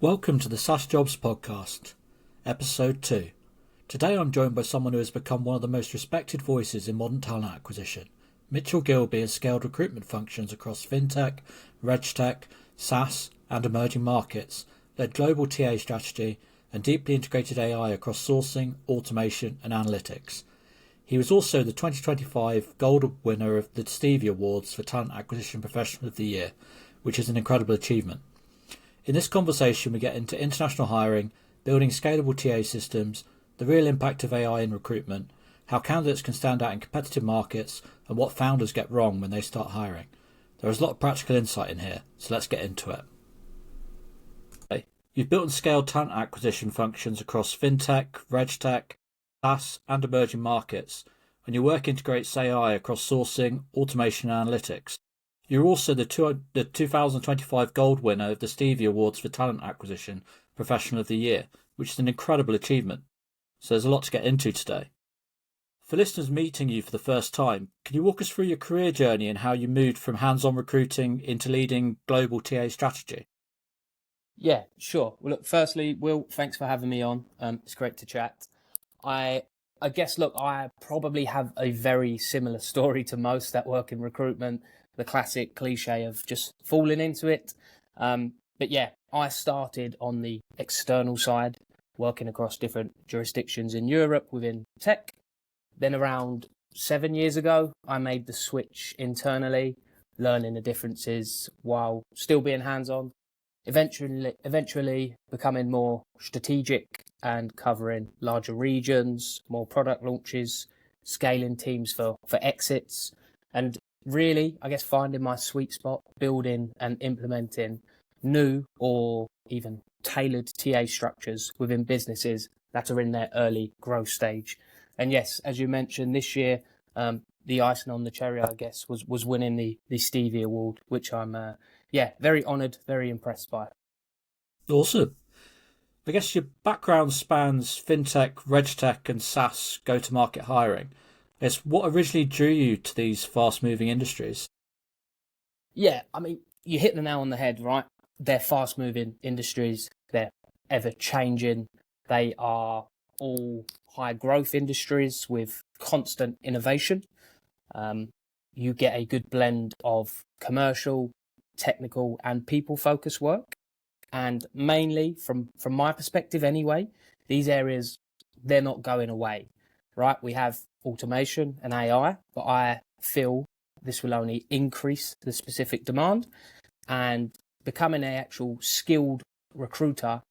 Welcome to the SaaS Jobs Podcast, Episode 2. Today I'm joined by someone who has become one of the most respected voices in modern talent acquisition. Mitchell Gilbey has scaled recruitment functions across FinTech, RegTech, SaaS and emerging markets, led global TA strategy and deeply integrated AI across sourcing, automation and analytics. He was also the 2025 Gold Winner of the Stevie Awards for Talent Acquisition Professional of the Year, which is an incredible achievement. In this conversation, we get into international hiring, building scalable TA systems, the real impact of AI in recruitment, how candidates can stand out in competitive markets, and what founders get wrong when they start hiring. There is a lot of practical insight in here, so let's get into it. Okay. You've built and scaled talent acquisition functions across FinTech, RegTech, SaaS, and emerging markets, and your work integrates AI across sourcing, automation, and analytics. You're also the 2025 Gold Winner of the Stevie Awards for Talent Acquisition Professional of the Year, which is an incredible achievement. So there's a lot to get into today. For listeners meeting you for the first time, can you walk us through your career journey and how you moved from hands-on recruiting into leading global TA strategy? Yeah, sure. Well, look, firstly, Will, thanks for having me on. It's great to chat. I guess, look, I probably have a very similar story to most that work in recruitment, the classic cliche of just falling into it. But yeah, I started on the external side, working across different jurisdictions in Europe within tech. Then around 7 years ago, I made the switch internally, learning the differences while still being hands-on. Eventually becoming more strategic and covering larger regions, more product launches, scaling teams for exits, and really, I guess, finding my sweet spot, building and implementing new or even tailored TA structures within businesses that are in their early growth stage. And yes, as you mentioned, this year, the icing on the cherry, I guess, was winning the Stevie Award, which I'm very honoured, very impressed by. Awesome. I guess your background spans FinTech, RegTech and SaaS go-to-market hiring. It's what originally drew you to these fast-moving industries? Yeah, I mean, you hit the nail on the head, right? They're fast-moving industries. They're ever-changing. They are all high-growth industries with constant innovation. You get a good blend of commercial, technical and people-focused work. And mainly, from my perspective anyway, these areas, they're not going away, right? We have automation and AI, but I feel this will only increase the specific demand, and becoming an actual skilled recruiter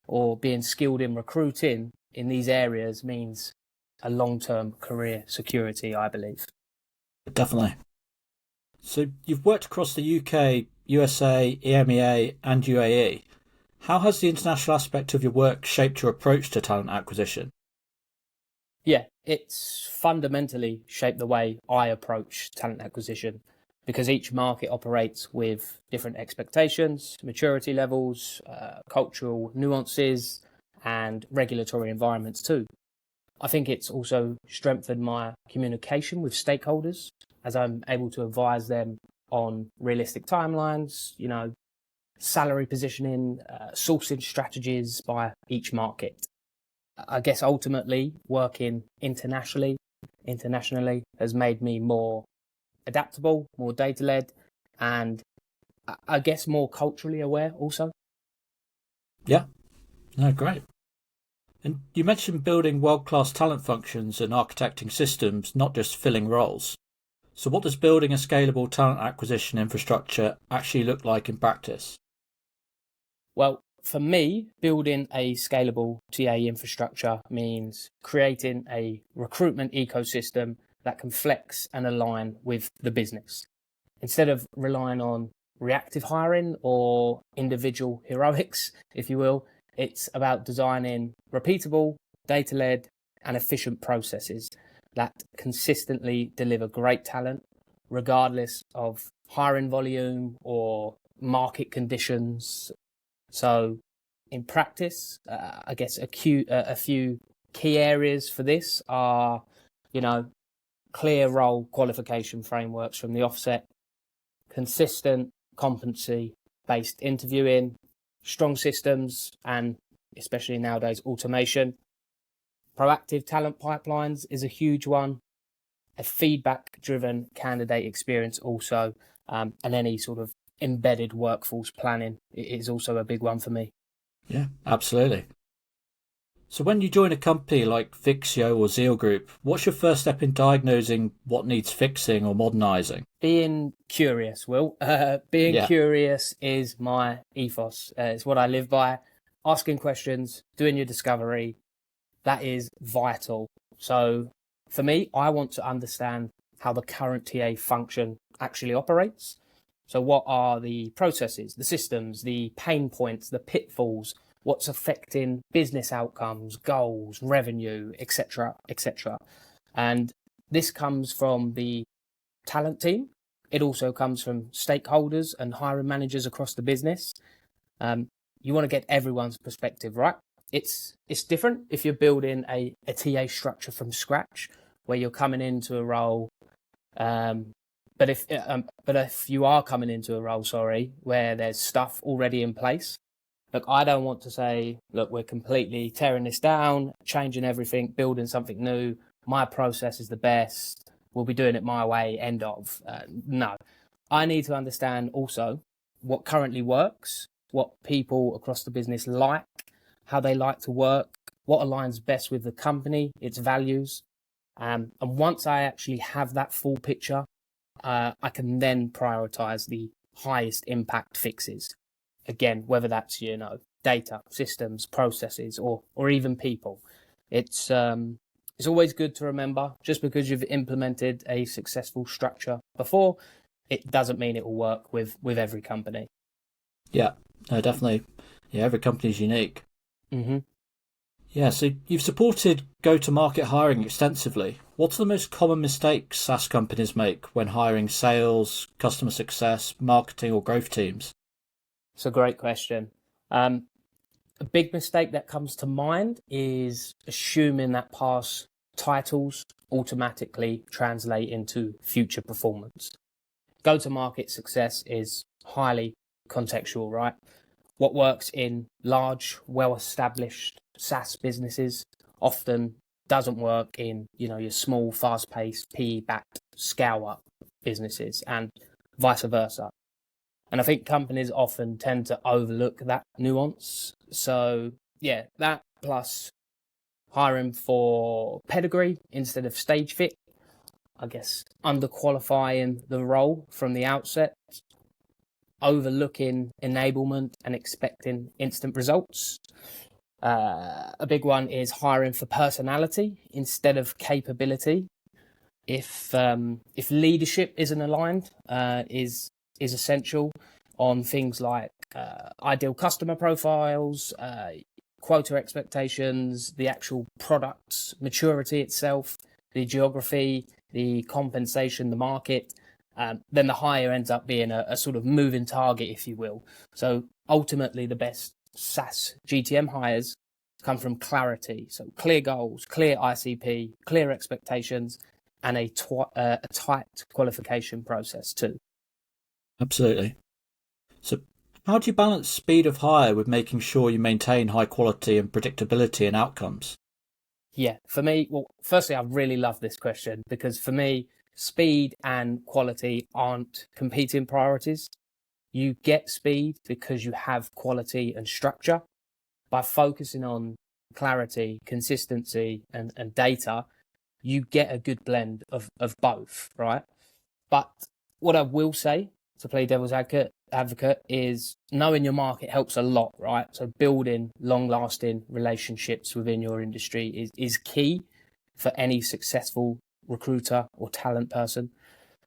or being skilled in recruiting in these areas means a long-term career security, I believe. Definitely. So you've worked across the UK, USA, EMEA and UAE. How has the international aspect of your work shaped your approach to talent acquisition? Yeah, it's fundamentally shaped the way I approach talent acquisition, because each market operates with different expectations, maturity levels, cultural nuances, and regulatory environments too. I think it's also strengthened my communication with stakeholders, as I'm able to advise them on realistic timelines, salary positioning, sourcing strategies by each market. I guess ultimately working internationally has made me more adaptable, more data-led, and I guess more culturally aware also. Yeah, no, great. And you mentioned building world-class talent functions and architecting systems, not just filling roles. So what does building a scalable talent acquisition infrastructure actually look like in practice? Well, for me, building a scalable TA infrastructure means creating a recruitment ecosystem that can flex and align with the business. Instead of relying on reactive hiring or individual heroics, if you will, it's about designing repeatable, data-led, and efficient processes that consistently deliver great talent, regardless of hiring volume or market conditions. So in practice, I guess a few key areas for this are, clear role qualification frameworks from the offset, consistent competency-based interviewing, strong systems, and especially nowadays, automation. Proactive talent pipelines is a huge one. A feedback-driven candidate experience also, and any sort of embedded workforce planning is also a big one for me. Yeah, absolutely. So when you join a company like Fixio or Zeal Group, what's your first step in diagnosing what needs fixing or modernising? Being curious, Will. Curious is my ethos. It's what I live by. Asking questions, doing your discovery, that is vital. So for me, I want to understand how the current TA function actually operates. So what are the processes, the systems, the pain points, the pitfalls, what's affecting business outcomes, goals, revenue, etc., etc. And this comes from the talent team. It also comes from stakeholders and hiring managers across the business. You want to get everyone's perspective, right? It's different if you're building a TA structure from scratch, where you're coming into a role. But if you are coming into a role, where there's stuff already in place, look, I don't want to say, look, we're completely tearing this down, changing everything, building something new. My process is the best. We'll be doing it my way, end of. No, I need to understand also what currently works, what people across the business like, how they like to work, what aligns best with the company, its values. And once I actually have that full picture, I can then prioritize the highest impact fixes. Again, whether that's, data, systems, processes, or even people. It's always good to remember, just because you've implemented a successful structure before, it doesn't mean it will work with every company. Yeah, no, definitely. Yeah, every company is unique. Mm-hmm. Yeah, so you've supported go-to-market hiring extensively. What are the most common mistakes SaaS companies make when hiring sales, customer success, marketing, or growth teams? It's a great question. A big mistake that comes to mind is assuming that past titles automatically translate into future performance. Go-to-market success is highly contextual, right? What works in large, well-established SaaS businesses often doesn't work in, your small, fast-paced, PE-backed scale-up businesses, and vice versa. And I think companies often tend to overlook that nuance. So, yeah, that plus hiring for pedigree instead of stage fit, I guess, underqualifying the role from the outset, overlooking enablement and expecting instant results. A big one is hiring for personality instead of capability. If leadership isn't aligned, is essential on things like ideal customer profiles, quota expectations, the actual product's maturity itself, the geography, the compensation, the market, then the hire ends up being a sort of moving target, if you will. So ultimately, the best SaaS GTM hires come from clarity. So clear goals, clear ICP, clear expectations, and a tight qualification process too. Absolutely. So how do you balance speed of hire with making sure you maintain high quality and predictability in outcomes? Yeah, for me, well, firstly, I really love this question, because for me, speed and quality aren't competing priorities. You get speed because you have quality and structure. By focusing on clarity, consistency, and data, you get a good blend of both, right? But what I will say, to play devil's advocate, is knowing your market helps a lot, right? So building long-lasting relationships within your industry is key for any successful recruiter or talent person.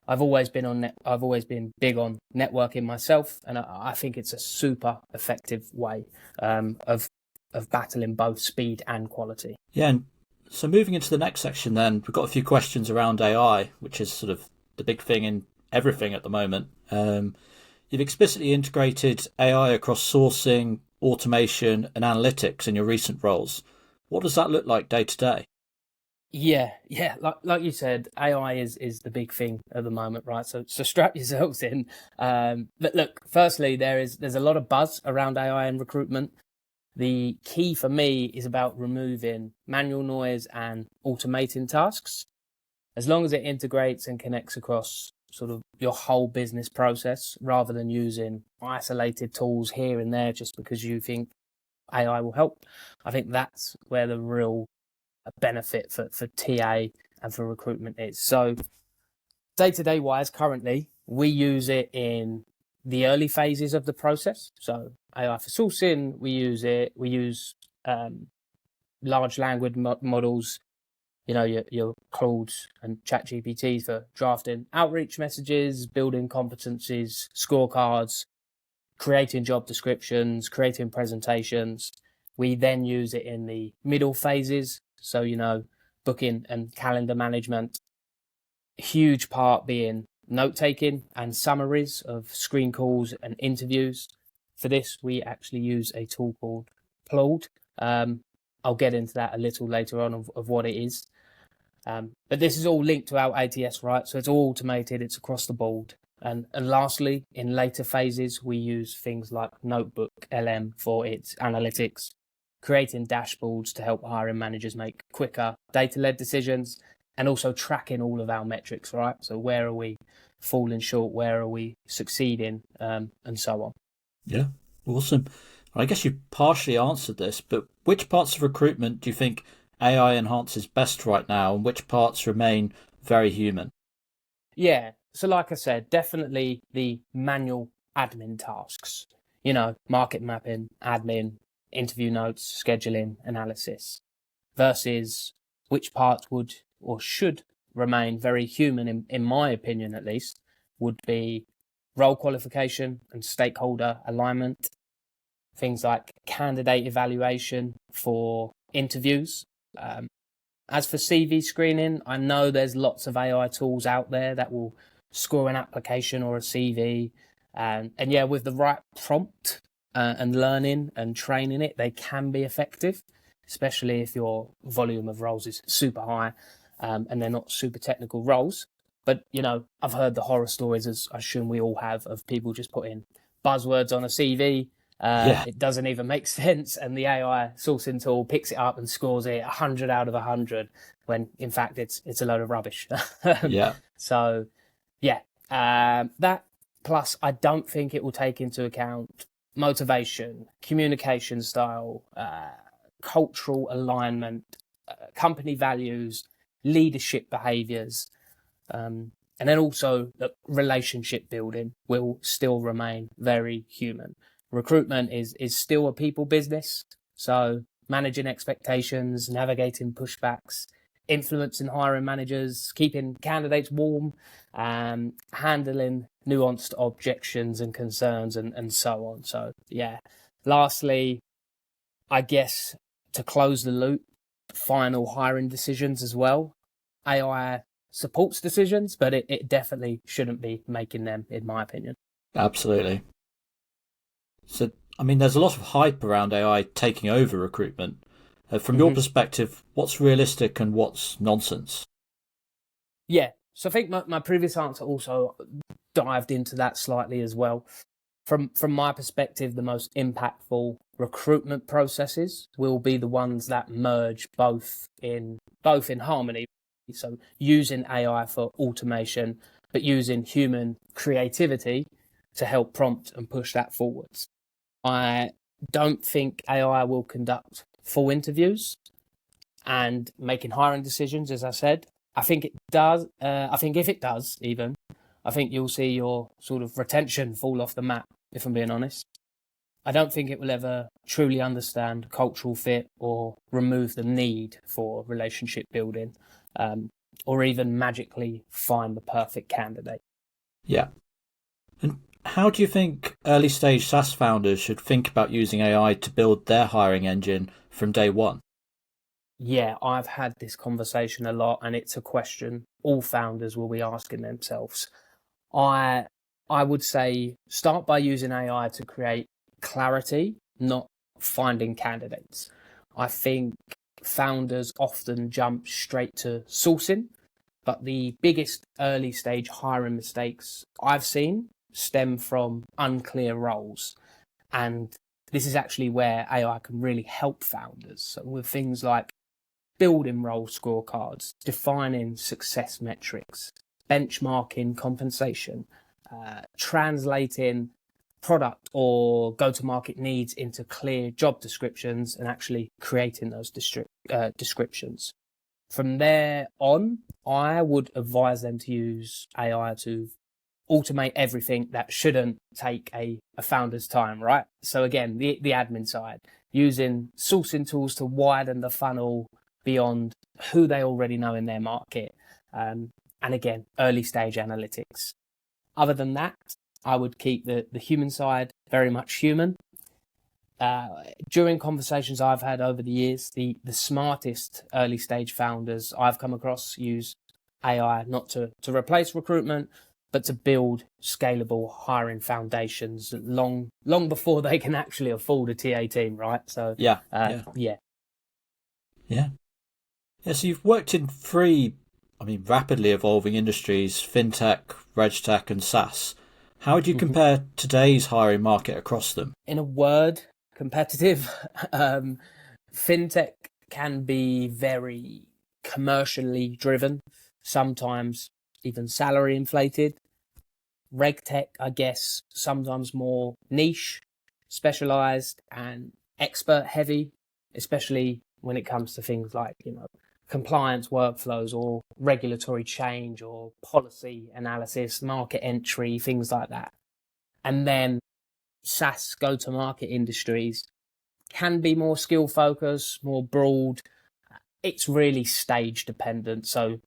I've always been big on networking myself, and I think it's a super effective way of battling both speed and quality. Yeah, and so moving into the next section then, we've got a few questions around AI, which is sort of the big thing in everything at the moment. You've explicitly integrated AI across sourcing, automation, and analytics in your recent roles. What does that look like day to day? Yeah. Like you said, AI is the big thing at the moment, right? So strap yourselves in. But look, firstly, there's a lot of buzz around AI and recruitment. The key for me is about removing manual noise and automating tasks. As long as it integrates and connects across sort of your whole business process, rather than using isolated tools here and there just because you think AI will help. I think that's where the real benefit for TA and for recruitment is. So day-to-day wise, currently, we use it in the early phases of the process. So AI for sourcing, we use large language models, your Claudes and ChatGPT for drafting outreach messages, building competencies, scorecards, creating job descriptions, creating presentations. We then use it in the middle phases. So, booking and calendar management, huge part being note taking and summaries of screen calls and interviews. For this, we actually use a tool called Claude. I'll get into that a little later on of what it is. But this is all linked to our ATS, right? So it's all automated, it's across the board. And lastly, in later phases, we use things like Notebook LM for its analytics, creating dashboards to help hiring managers make quicker data-led decisions, and also tracking all of our metrics, right? So where are we falling short? Where are we succeeding? And so on. Yeah, awesome. I guess you partially answered this, but which parts of recruitment do you think AI enhances best right now, and which parts remain very human? Yeah. So like I said, definitely the manual admin tasks, market mapping, admin, interview notes, scheduling, analysis, versus which parts would or should remain very human, in my opinion at least, would be role qualification and stakeholder alignment, things like candidate evaluation for interviews. As for CV screening, I know there's lots of AI tools out there that will score an application or a CV. And yeah, with the right prompt and learning and training it, they can be effective, especially if your volume of roles is super high and they're not super technical roles. But, I've heard the horror stories, as I assume we all have, of people just putting buzzwords on a CV. Yeah, It doesn't even make sense, and the AI sourcing tool picks it up and scores it 100 out of 100, when in fact it's a load of rubbish. yeah, So, yeah, that plus I don't think it will take into account motivation, communication style, cultural alignment, company values, leadership behaviours. And then also relationship building will still remain very human. Recruitment is still a people business. So managing expectations, navigating pushbacks, influencing hiring managers, keeping candidates warm, handling nuanced objections and concerns and so on. So yeah. Lastly, I guess to close the loop, final hiring decisions as well. AI supports decisions, but it definitely shouldn't be making them, in my opinion. absolutely. So, there's a lot of hype around AI taking over recruitment. From your Mm-hmm. perspective, what's realistic and what's nonsense? Yeah. So I think my previous answer also dived into that slightly as well. From my perspective, the most impactful recruitment processes will be the ones that merge both in harmony. So using AI for automation, but using human creativity to help prompt and push that forwards. I don't think AI will conduct full interviews and making hiring decisions, as I said. I think it does. I think if it does, even, I think you'll see your sort of retention fall off the map, if I'm being honest. I don't think it will ever truly understand cultural fit or remove the need for relationship building, or even magically find the perfect candidate. Yeah. And how do you think early stage SaaS founders should think about using AI to build their hiring engine from day one? Yeah, I've had this conversation a lot, and it's a question all founders will be asking themselves. I I would say start by using AI to create clarity, not finding candidates. I think founders often jump straight to sourcing, but the biggest early stage hiring mistakes I've seen stem from unclear roles. And this is actually where AI can really help founders. So with things like building role scorecards, defining success metrics, benchmarking compensation, translating product or go-to-market needs into clear job descriptions, and actually creating those descriptions. From there on, I would advise them to use AI to automate everything that shouldn't take a founder's time, right? So again, the admin side, using sourcing tools to widen the funnel beyond who they already know in their market. And again, early stage analytics. Other than that, I would keep the human side very much human. During conversations I've had over the years, the smartest early stage founders I've come across use AI not to replace recruitment, but to build scalable hiring foundations long before they can actually afford a TA team, right? So Yeah. So you've worked in three, rapidly evolving industries: FinTech, RegTech, and SaaS. How would you compare today's hiring market across them? In a word, competitive. FinTech can be very commercially driven, sometimes even salary inflated. RegTech, I guess, sometimes more niche, specialized, and expert heavy, especially when it comes to things like, compliance workflows or regulatory change or policy analysis, market entry, things like that. And then SaaS go-to-market industries can be more skill focused, more broad. It's really stage dependent. So,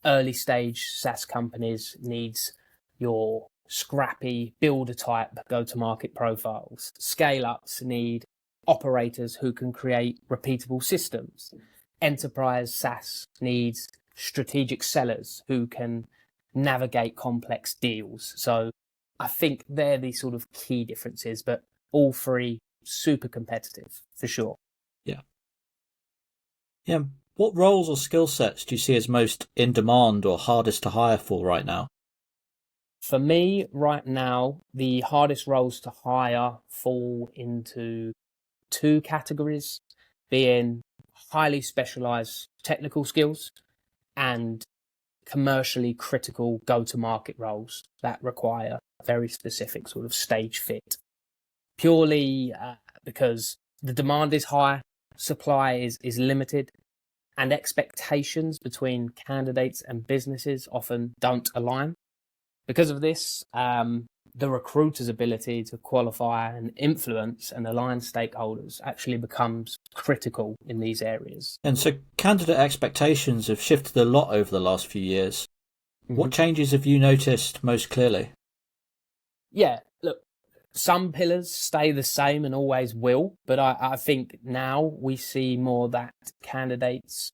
early stage SaaS companies needs your scrappy builder type go-to-market profiles. Scale ups need operators who can create repeatable systems. Enterprise SaaS needs strategic sellers who can navigate complex deals. So I think they're the sort of key differences, but all three super competitive for sure. Yeah. What roles or skill sets do you see as most in demand or hardest to hire for right now? For me, right now, the hardest roles to hire fall into two categories, being highly specialized technical skills and commercially critical go-to-market roles that require very specific sort of stage fit. Purely because the demand is high, supply is limited, and expectations between candidates and businesses often don't align. Because of this, the recruiter's ability to qualify and influence and align stakeholders actually becomes critical in these areas. And so candidate expectations have shifted a lot over the last few years. What changes have you noticed most clearly? Yeah, look, some pillars stay the same and always will, but I think now we see more that candidates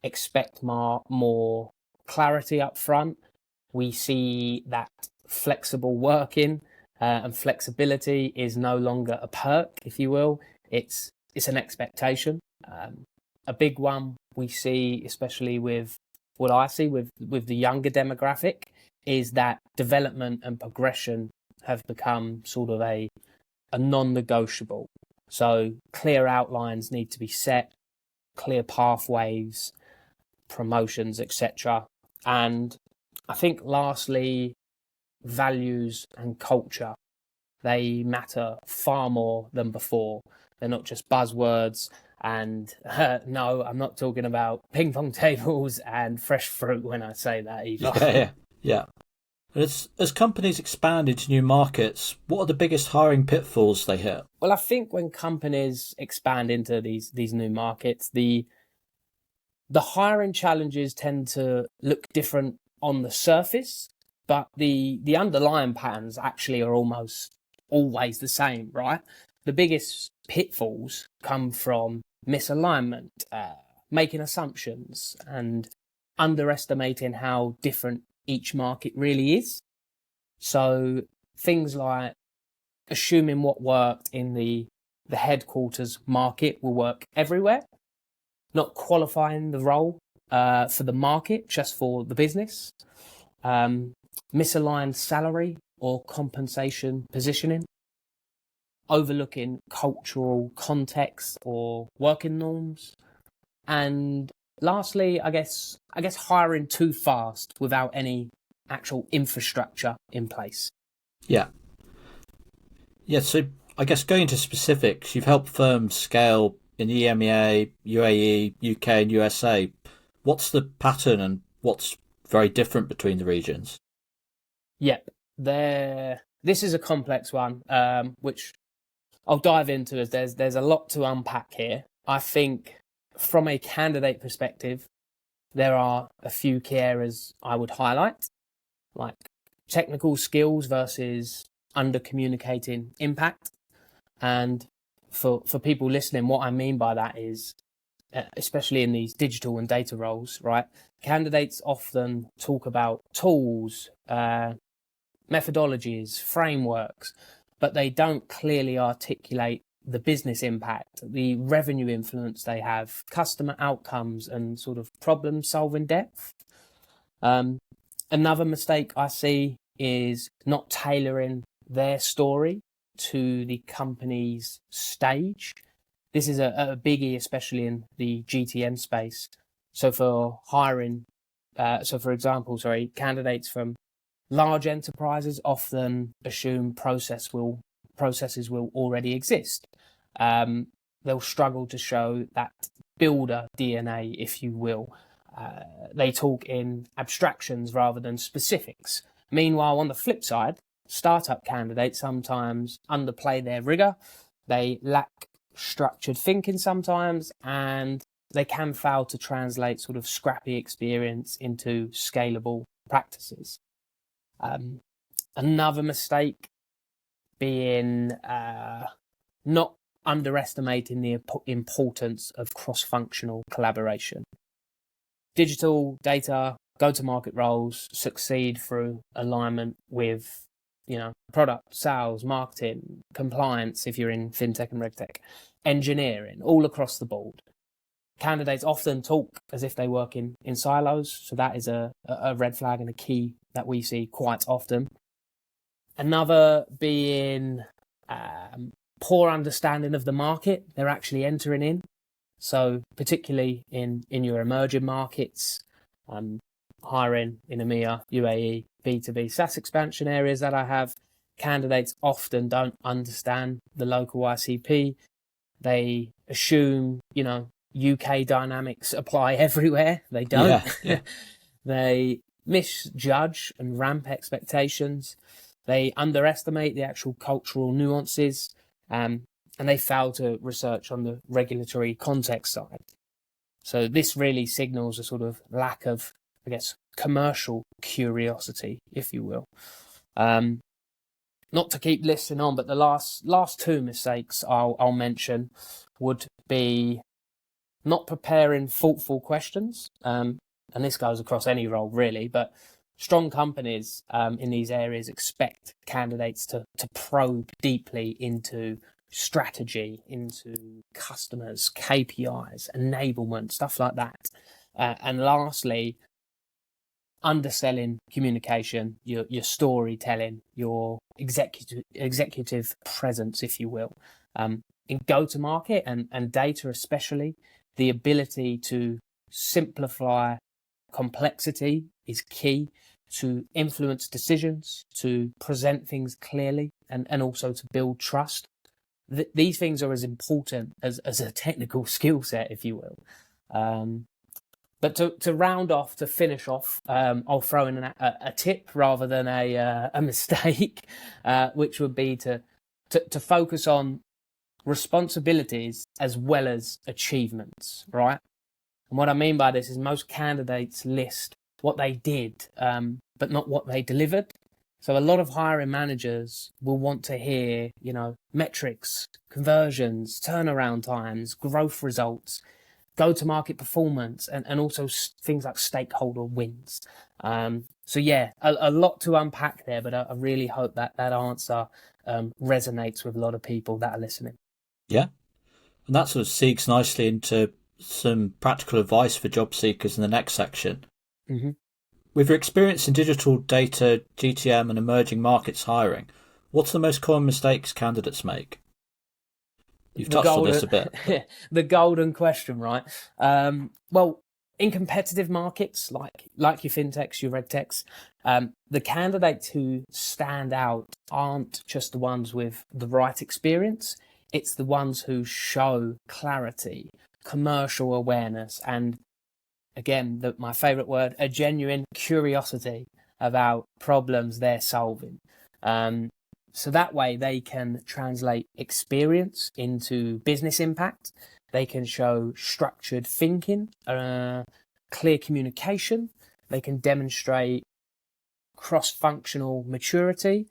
expect more clarity up front. We see that flexible working and flexibility is no longer a perk, if you will. It's an expectation. A big one we see, especially with what I see with the younger demographic, is that development and progression have become sort of a non-negotiable. So clear outlines need to be set, clear pathways, promotions, etc. And I think lastly, values and culture, they matter far more than before. They're not just buzzwords. And no, I'm not talking about ping pong tables and fresh fruit when I say that either. Yeah. As companies expand into new markets, what are the biggest hiring pitfalls they hit? Well, I think when companies expand into these new markets, the hiring challenges tend to look different on the surface, but the underlying patterns actually are almost always the same, right? The biggest pitfalls come from misalignment, making assumptions, and underestimating how different each market really is. So things like assuming what worked in the headquarters market will work everywhere, not qualifying the role for the market, just for the business, misaligned salary or compensation positioning, overlooking cultural context or working norms, and lastly, I guess hiring too fast without any actual infrastructure in place. Yeah. So I guess going into specifics, you've helped firms scale in EMEA, UAE, UK, and USA. What's the pattern and what's very different between the regions? Yep, this is a complex one, which I'll dive into, as there's a lot to unpack here. I think from a candidate perspective, there are a few key areas I would highlight, like technical skills versus under communicating impact. And for people listening, what I mean by that is, especially in these digital and data roles, right? Candidates often talk about tools, methodologies, frameworks, but they don't clearly articulate the business impact, the revenue influence they have, customer outcomes, and sort of problem solving depth. Another mistake I see is not tailoring their story to the company's stage. This is a biggie, especially in the GTM space. So for hiring, for example, candidates from large enterprises often assume processes will already exist. They'll struggle to show that builder DNA, if you will. They talk in abstractions rather than specifics. Meanwhile, on the flip side, startup candidates sometimes underplay their rigor. They lack structured thinking sometimes, and they can fail to translate sort of scrappy experience into scalable practices. Another mistake being not underestimating the importance of cross-functional collaboration. Digital, data, go-to-market roles succeed through alignment with, product, sales, marketing, compliance, if you're in FinTech and RegTech, engineering, all across the board. Candidates often talk as if they work in silos, so that is a red flag and a key that we see quite often. Another being poor understanding of the market they're actually entering in. So particularly in your emerging markets, hiring in EMEA, UAE, B2B, SaaS expansion areas that I have, candidates often don't understand the local ICP. They assume, UK dynamics apply everywhere. They don't. Yeah. They misjudge and ramp expectations. They underestimate the actual cultural nuances, and they fail to research on the regulatory context side. So this really signals a sort of lack of, commercial curiosity, if you will. Not to keep listing on, but the last two mistakes I'll mention would be not preparing thoughtful questions. And this goes across any role really, but strong companies in these areas expect candidates to probe deeply into strategy, into customers, KPIs, enablement, stuff like that. And lastly, underselling communication, your storytelling, your executive presence, if you will. In go-to-market and data especially, the ability to simplify complexity is key, to influence decisions, to present things clearly, and also to build trust. These things are as important as a technical skill set, if you will. But to round off, to finish off, I'll throw in a tip rather than a mistake, which would be to focus on responsibilities as well as achievements, right? And what I mean by this is most candidates list what they did, but not what they delivered. So a lot of hiring managers will want to hear, metrics, conversions, turnaround times, growth results, go-to-market performance, and also things like stakeholder wins. So yeah, a lot to unpack there, but I really hope that answer resonates with a lot of people that are listening. Yeah. And that sort of segues nicely into some practical advice for job seekers in the next section. Mm-hmm. With your experience in digital data, GTM, and emerging markets hiring, what's the most common mistakes candidates make? You've touched on this a bit. But... the golden question, right? Well, in competitive markets like your FinTechs, your RegTechs, the candidates who stand out aren't just the ones with the right experience. It's the ones who show clarity, commercial awareness, and again, my favorite word, a genuine curiosity about problems they're solving. So that way they can translate experience into business impact. They can show structured thinking, clear communication. They can demonstrate cross-functional maturity.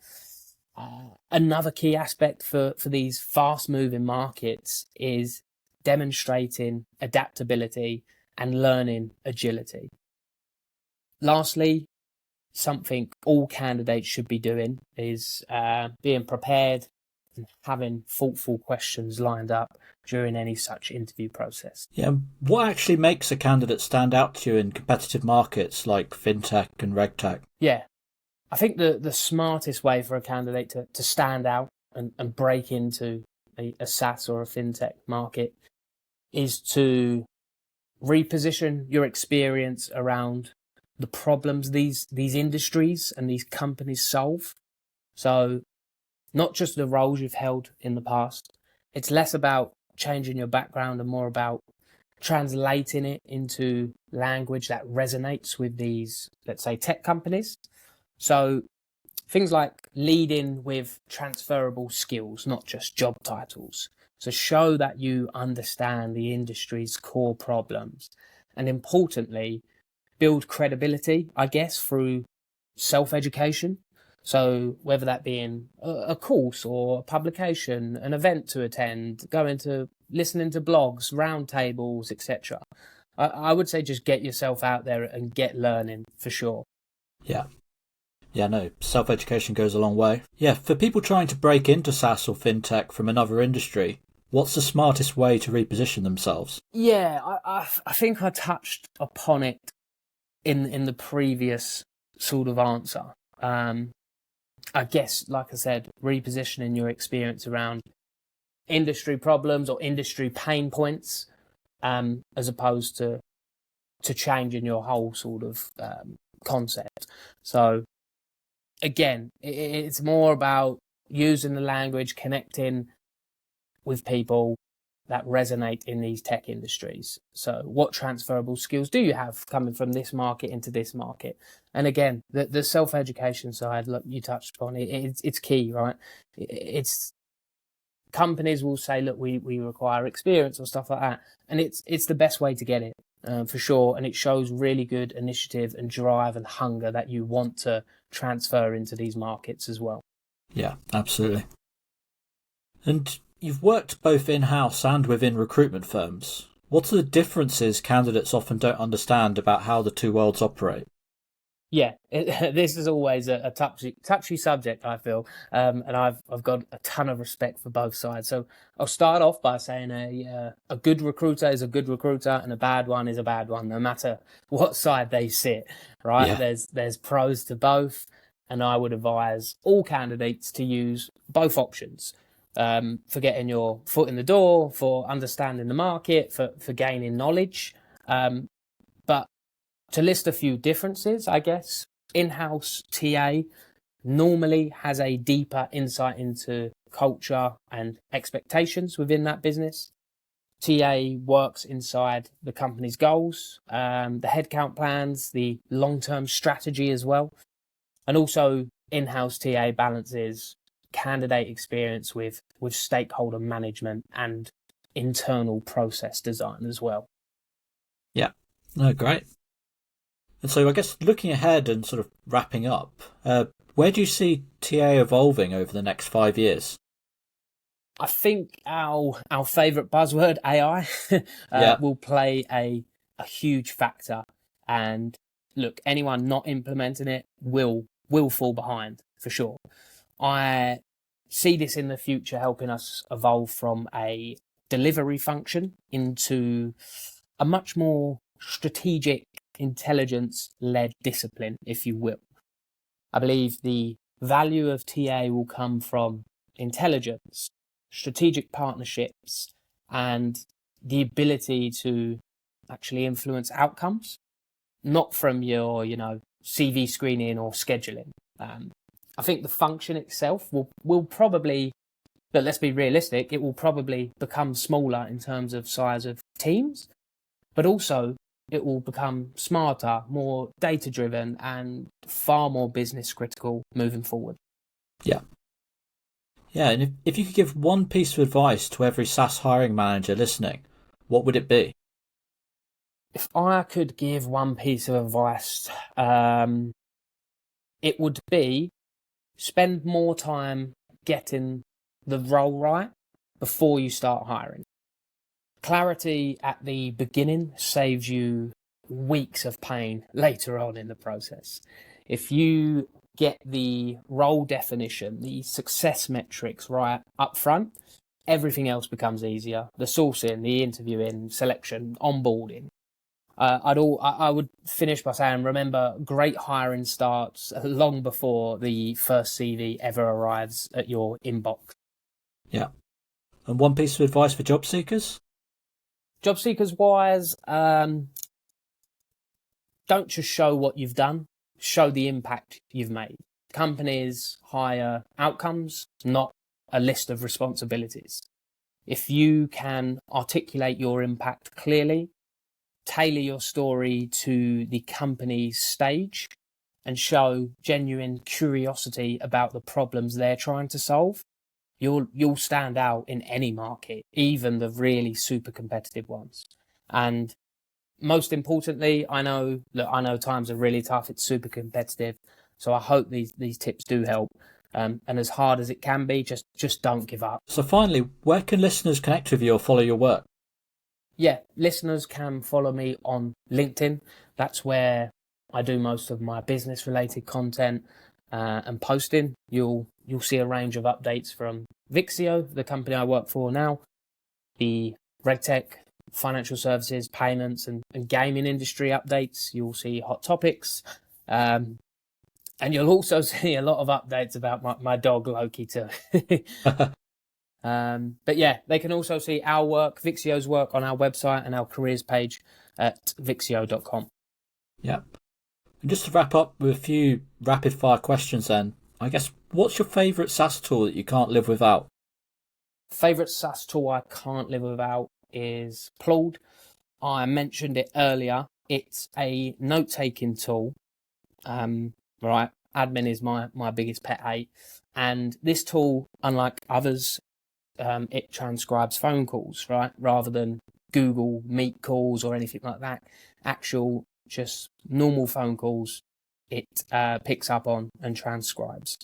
Another key aspect for these fast-moving markets is demonstrating adaptability and learning agility. Lastly, something all candidates should be doing is being prepared and having thoughtful questions lined up during any such interview process. Yeah, what actually makes a candidate stand out to you in competitive markets like FinTech and RegTech? Yeah, I think the smartest way for a candidate to stand out and break into a SaaS or a FinTech market is to reposition your experience around the problems these industries and these companies solve. So not just the roles you've held in the past. It's less about changing your background and more about translating it into language that resonates with these, let's say, tech companies. So things like leading with transferable skills, not just job titles. So show that you understand the industry's core problems. And importantly, build credibility, I guess, through self-education. So whether that be in a course or a publication, an event to attend, listening to blogs, roundtables, etc. I would say just get yourself out there and get learning for sure. Yeah. Yeah, no, self-education goes a long way. Yeah, for people trying to break into SaaS or FinTech from another industry, what's the smartest way to reposition themselves? Yeah, I think I touched upon it in the previous sort of answer. I guess, like I said, repositioning your experience around industry problems or industry pain points, as opposed to changing your whole sort of concept. So again, it's more about using the language, connecting with people that resonate in these tech industries. So what transferable skills do you have coming from this market into this market? And again, the self-education side, look, you touched upon it, it's key, right? It's companies will say, look, we require experience or stuff like that. And it's the best way to get it, for sure. And it shows really good initiative and drive and hunger that you want to transfer into these markets as well. Yeah, absolutely. And you've worked both in-house and within recruitment firms. What are the differences candidates often don't understand about how the two worlds operate? Yeah, this is always a touchy subject, I feel, and I've got a ton of respect for both sides. So I'll start off by saying a good recruiter is a good recruiter and a bad one is a bad one, no matter what side they sit, right? Yeah. There's pros to both, and I would advise all candidates to use both options. For getting your foot in the door, for understanding the market, for gaining knowledge. But to list a few differences, I guess, in-house TA normally has a deeper insight into culture and expectations within that business. TA works inside the company's goals, the headcount plans, the long-term strategy as well. And also in-house TA balances candidate experience with stakeholder management and internal process design as well. Yeah, no, great. And so I guess looking ahead and sort of wrapping up, where do you see TA evolving over the next 5 years? I think our favourite buzzword, AI, will play a huge factor. And look, anyone not implementing it will fall behind for sure. I see this in the future helping us evolve from a delivery function into a much more strategic, intelligence-led discipline, if you will. I believe the value of TA will come from intelligence, strategic partnerships, and the ability to actually influence outcomes, not from your, CV screening or scheduling. I think the function itself will probably, but let's be realistic, it will probably become smaller in terms of size of teams, but also it will become smarter, more data-driven, and far more business critical moving forward. Yeah. Yeah, and if you could give one piece of advice to every SaaS hiring manager listening, what would it be? If I could give one piece of advice, it would be spend more time getting the role right before you start hiring. Clarity at the beginning saves you weeks of pain later on in the process. If you get the role definition, the success metrics right up front, everything else becomes easier. The sourcing, the interviewing, selection, onboarding. I would finish by saying, remember, great hiring starts long before the first CV ever arrives at your inbox. Yeah. And one piece of advice for job seekers? Job seekers wise, don't just show what you've done, show the impact you've made. Companies hire outcomes, not a list of responsibilities. If you can articulate your impact clearly, tailor your story to the company's stage, and show genuine curiosity about the problems they're trying to solve, you'll stand out in any market, even the really super competitive ones. And most importantly, I know times are really tough. It's super competitive. So I hope these tips do help. And as hard as it can be, just don't give up. So finally, where can listeners connect with you or follow your work? Yeah, listeners can follow me on LinkedIn. That's where I do most of my business related content and posting. You'll see a range of updates from Vixio, the company I work for now, the RegTech, financial services, payments and gaming industry updates. You'll see hot topics. And you'll also see a lot of updates about my dog Loki too. But yeah, they can also see our work, Vixio's work, on our website and our careers page at vixio.com. Yeah. And just to wrap up with a few rapid fire questions then, I guess, what's your favourite SaaS tool that you can't live without? Favourite SaaS tool I can't live without is Claude. I mentioned it earlier. It's a note-taking tool. Right, admin is my biggest pet hate. And this tool, unlike others, it transcribes phone calls, right? Rather than Google Meet calls or anything like that. Actual, just normal phone calls, it picks up on and transcribes.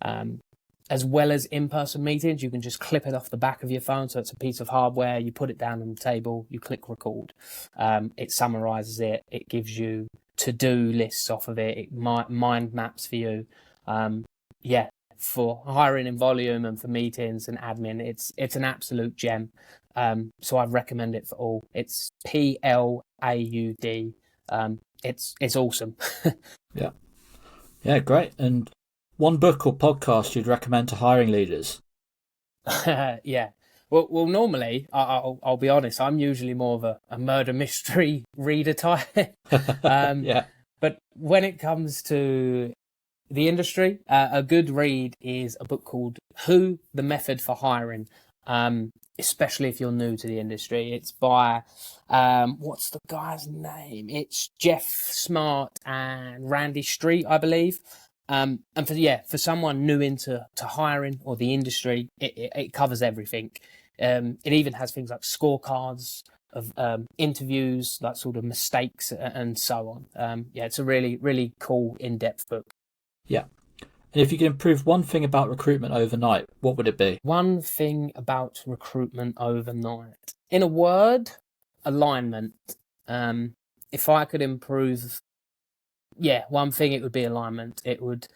As well as in-person meetings, you can just clip it off the back of your phone. So it's a piece of hardware. You put it down on the table, you click record. It summarizes it. It gives you to-do lists off of it. It mind maps for you. For hiring in volume and for meetings and admin, it's an absolute gem. So I'd recommend it for all. It's PLAUD. It's awesome. Yeah, great. And one book or podcast you'd recommend to hiring leaders? Yeah. Well, normally, I'll be honest, I'm usually more of a murder mystery reader type. Yeah. But when it comes to the industry, a good read is a book called Who? The Method for Hiring, especially if you're new to the industry. It's by, what's the guy's name? It's Jeff Smart and Randy Street, I believe. And for someone new into hiring or the industry, it covers everything. It even has things like scorecards of interviews, like sort of mistakes and so on. It's a really, really cool, in-depth book. Yeah. And if you could improve one thing about recruitment overnight, what would it be? One thing about recruitment overnight. In a word, alignment. If I could improve, one thing, it would be alignment. It would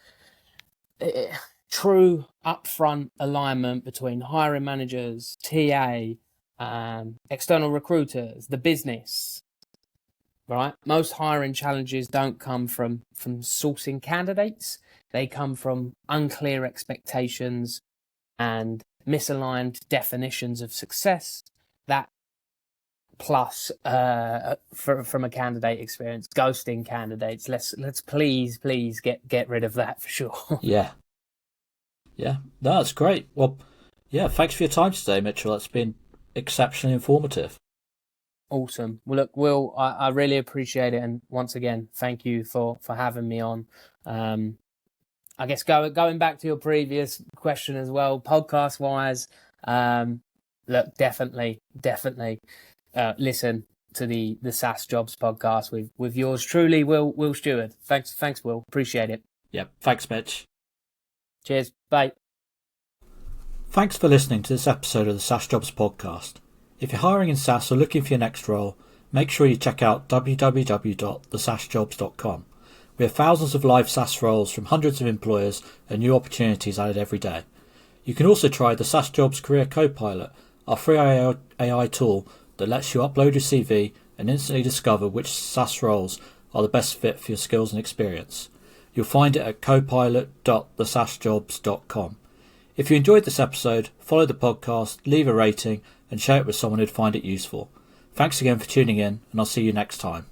true upfront alignment between hiring managers, TA, external recruiters, the business, right? Most hiring challenges don't come from sourcing candidates. They come from unclear expectations and misaligned definitions of success. That plus from a candidate experience, ghosting candidates. Let's please get rid of that for sure. Yeah, no, that's great. Well, yeah, thanks for your time today, Mitchell. That's been exceptionally informative. Awesome. Well, look, Will, I really appreciate it, and once again, thank you for having me on. I guess going back to your previous question as well, podcast wise, look, definitely listen to the SaaS Jobs podcast with yours truly, Will Stewart. Thanks, Will. Appreciate it. Yeah, thanks, Mitch. Cheers. Bye. Thanks for listening to this episode of the SaaS Jobs podcast. If you're hiring in SaaS or looking for your next role, make sure you check out www.thesaasjobs.com. We have thousands of live SaaS roles from hundreds of employers and new opportunities added every day. You can also try the SaaS Jobs Career Copilot, our free AI tool that lets you upload your CV and instantly discover which SaaS roles are the best fit for your skills and experience. You'll find it at copilot.thesaasjobs.com. If you enjoyed this episode, follow the podcast, leave a rating, and share it with someone who'd find it useful. Thanks again for tuning in, and I'll see you next time.